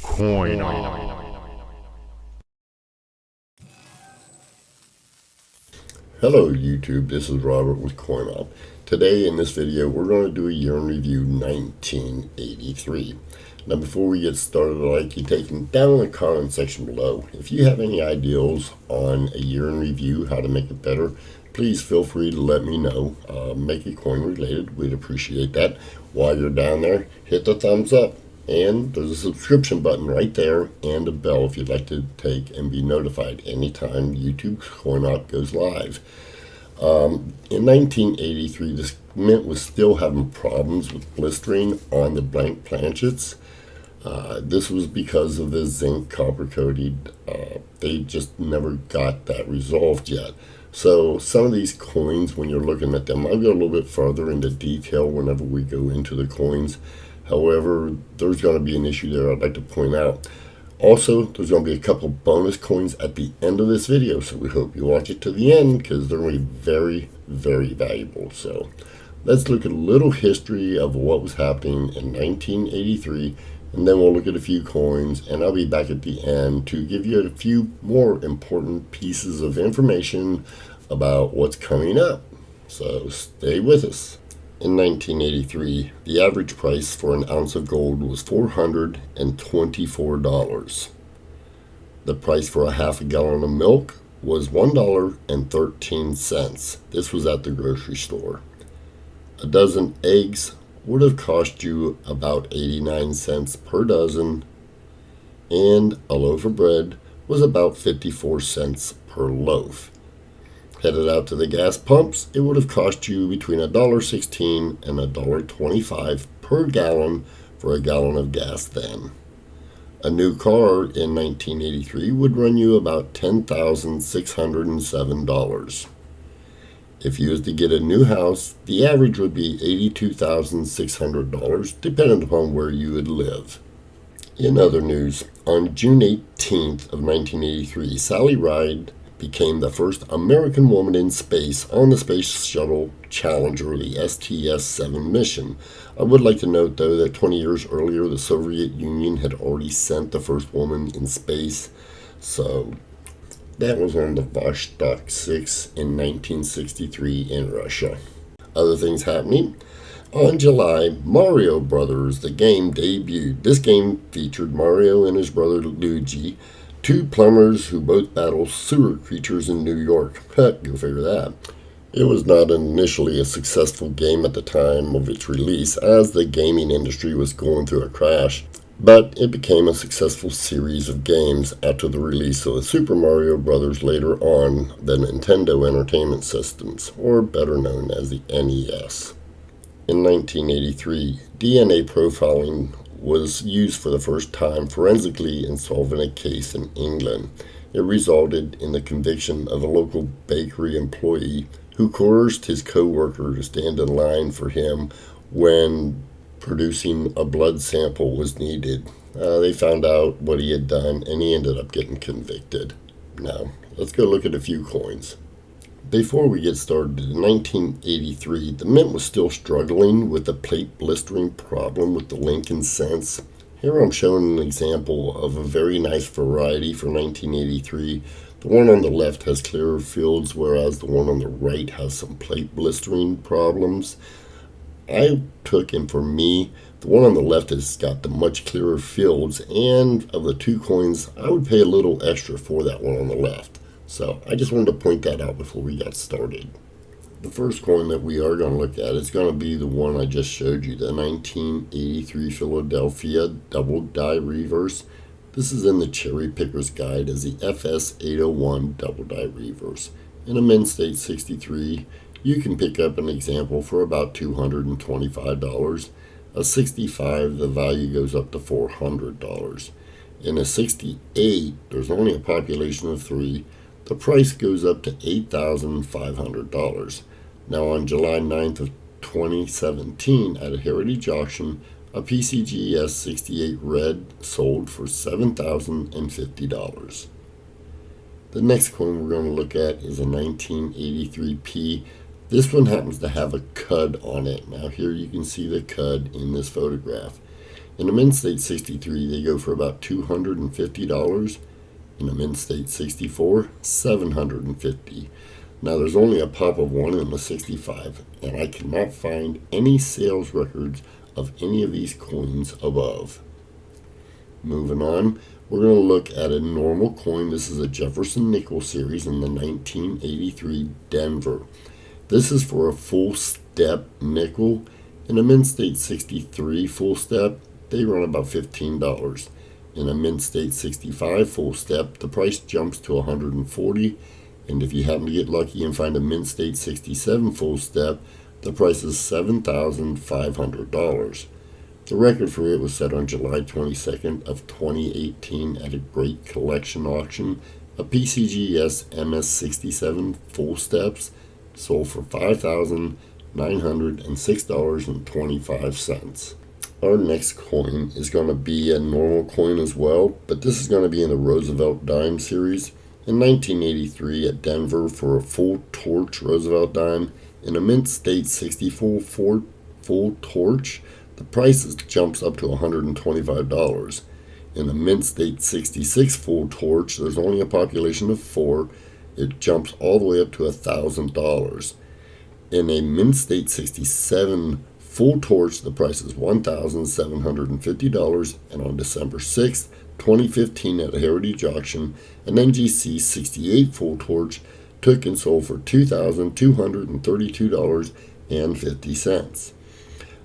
Coin on. Hello YouTube, this is Robert with CoinOp. Today in this video we're going to do a year in review 1983. Now before we get started, I'd like you taken down in the comment section below. If you have any ideas on a year in review, how to make it better, please feel free to let me know. Make it coin related, we'd appreciate that. While you're down there, hit the thumbs up. And there's a subscription button right there and a bell if you'd like to take and be notified anytime YouTube's CoinOp goes live. In 1983, this mint was still having problems with blistering on the blank planchets. This was because of the zinc copper coated. They just never got that resolved yet. So some of these coins, when you're looking at them, I'll go a little bit further into detail whenever we go into the coins. However, there's going to be an issue there I'd like to point out. Also, there's going to be a couple bonus coins at the end of this video, so we hope you watch it to the end because they're going to be very, very valuable. So let's look at a little history of what was happening in 1983, and then we'll look at a few coins, and I'll be back at the end to give you a few more important pieces of information about what's coming up. So stay with us. In 1983, the average price for an ounce of gold was $424. The price for a half a gallon of milk was $1.13. This was at the grocery store. A dozen eggs would have cost you about 89 cents per dozen, and a loaf of bread was about 54 cents per loaf. Headed out to the gas pumps, it would have cost you between $1.16 and $1.25 per gallon for a gallon of gas then. A new car in 1983 would run you about $10,607. If you was to get a new house, the average would be $82,600, depending upon where you would live. In other news, on June 18th of 1983, Sally Ride became the first American woman in space on the Space Shuttle Challenger, the STS-7 mission. I would like to note, though, that 20 years earlier, the Soviet Union had already sent the first woman in space. So that was on the Vostok 6 in 1963 in Russia. Other things happening. On July, Mario Brothers, the game, debuted. This game featured Mario and his brother Luigi, two plumbers who both battle sewer creatures in New York. Go figure that. It was not initially a successful game at the time of its release, as the gaming industry was going through a crash, but it became a successful series of games after the release of the Super Mario Bros. Later on the Nintendo Entertainment Systems, or better known as the NES. In 1983, DNA profiling was used for the first time forensically in solving a case in England. It resulted in the conviction of a local bakery employee who coerced his co-worker to stand in line for him when producing a blood sample was needed. They found out what he had done, and he ended up getting convicted. Now, let's go look at a few coins. Before we get started, in 1983, the mint was still struggling with the plate blistering problem with the Lincoln cents. Here I'm showing an example of a very nice variety for 1983. The one on the left has clearer fields, whereas the one on the right has some plate blistering problems. I took, and for me, the one on the left has got the much clearer fields, and of the two coins, I would pay a little extra for that one on the left. So I just wanted to point that out before we got started. The first coin that we are going to look at is going to be the one I just showed you, the 1983 Philadelphia Double Die Reverse. This is in the Cherry Picker's Guide as the FS801 Double Die Reverse. In a mint state 63, you can pick up an example for about $225. A 65, the value goes up to $400. In a 68, there's only a population of 3. The price goes up to $8,500. Now on July 9th of 2017 at a Heritage auction, a PCGS 68 Red sold for $7,050. The next coin we're going to look at is a 1983P. This one happens to have a cud on it. Now here you can see the cud in this photograph. In a Mint State 63, they go for about $250. In a Mint State 64, $750. Now there's only a pop of one in the 65, and I cannot find any sales records of any of these coins above. Moving on, we're going to look at a normal coin. This is a Jefferson nickel series in the 1983 Denver. This is for a full step nickel. In a Mint State 63 full step, they run about $15. In a Mint State 65 full step, the price jumps to $140. And if you happen to get lucky and find a Mint State 67 full step, the price is $7,500. The record for it was set on July 22nd of 2018 at a great collection auction. A PCGS MS67 full steps sold for $5,906.25. Our next coin is going to be a normal coin as well, but this is going to be in the Roosevelt dime series. In 1983 at Denver for a full torch Roosevelt dime. In a Mint State 64 full torch, the price jumps up to $125. In a Mint State 66 full torch, there's only a population of 4. It jumps all the way up to $1,000. In a Mint State 67 full torch, the price is $1,750, and on December 6th, 2015 at a Heritage auction, an NGC 68 full torch took and sold for $2,232.50.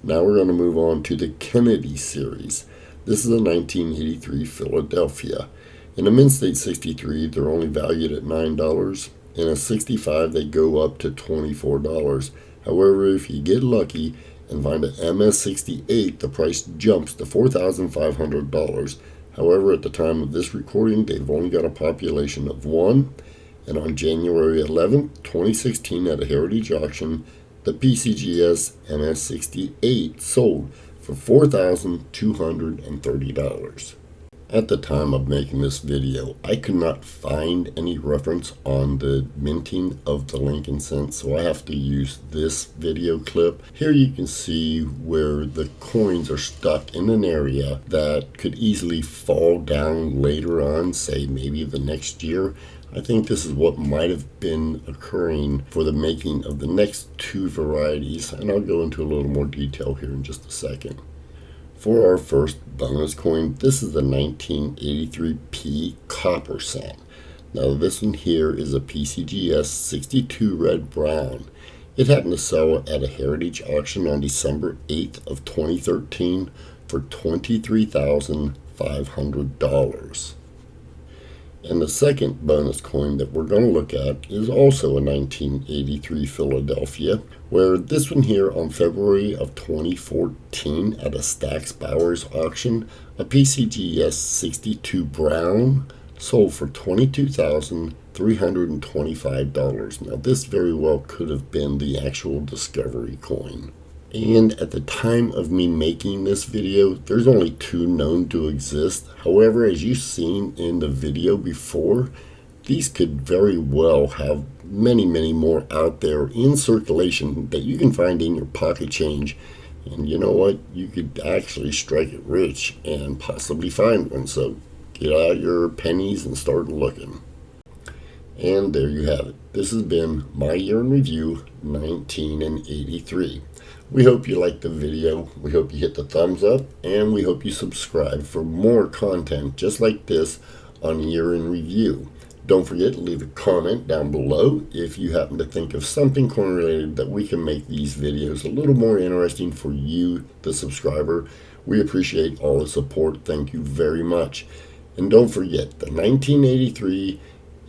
Now we're going to move on to the Kennedy series. This is a 1983 Philadelphia. In a Mint State 63, they're only valued at $9. In a 65, they go up to $24. However, if you get lucky and find an MS68, the price jumps to $4,500. However, at the time of this recording, they've only got a population of 1. And on January 11th, 2016, at a Heritage auction, the PCGS MS68 sold for $4,230. At the time of making this video, I could not find any reference on the minting of the Lincoln cent, so I have to use this video clip. Here you can see where the coins are stuck in an area that could easily fall down later on, say maybe the next year. I think this is what might have been occurring for the making of the next two varieties, and I'll go into a little more detail here in just a second. For our first bonus coin, this is the 1983P copper cent. Now this one here is a PCGS 62 red brown. It happened to sell at a Heritage auction on December 8th of 2013 for $23,500. And the second bonus coin that we're going to look at is also a 1983 Philadelphia, where this one here on February of 2014 at a Stack's Bowers auction, a PCGS 62 brown sold for $22,325. Now this very well could have been the actual discovery coin. And at the time of me making this video, there's only 2 known to exist. However, as you've seen in the video before, these could very well have many more out there in circulation that you can find in your pocket change. And you know what? You could actually strike it rich and possibly find one. So get out your pennies and start looking. And there you have it. This has been my year in review, 1983. We hope you liked the video. We hope you hit the thumbs up, and we hope you subscribe for more content just like this on Year in Review. Don't forget to leave a comment down below if you happen to think of something coin related that we can make these videos a little more interesting for you, the subscriber. We appreciate all the support. Thank you very much. And don't forget, the 1983,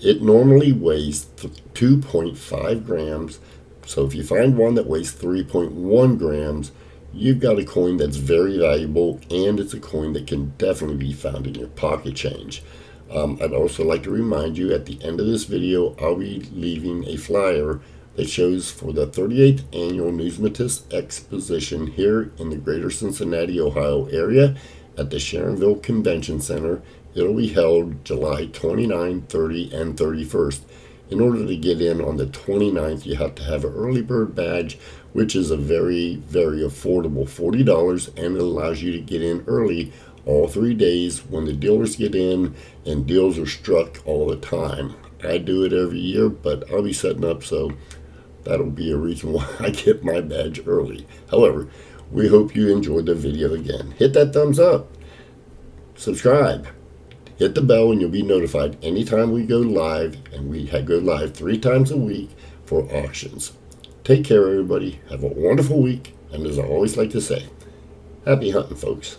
it normally weighs 2.5 grams. So if you find one that weighs 3.1 grams, you've got a coin that's very valuable, and it's a coin that can definitely be found in your pocket change. I'd also like to remind you at the end of this video, I'll be leaving a flyer that shows for the 38th Annual Numismatist Exposition here in the greater Cincinnati, Ohio area at the Sharonville Convention Center. It'll be held July 29, 30, and 31st. In order to get in on the 29th, you have to have an early bird badge, which is a very, very affordable $40, and it allows you to get in early all 3 days when the dealers get in, and deals are struck all the time. I do it every year, but I'll be setting up, so that'll be a reason why I get my badge early. However, we hope you enjoyed the video again. Hit that thumbs up, subscribe, hit the bell, and you'll be notified anytime we go live, and we go live 3 times a week for auctions. Take care, everybody. Have a wonderful week, and as I always like to say, happy hunting, folks.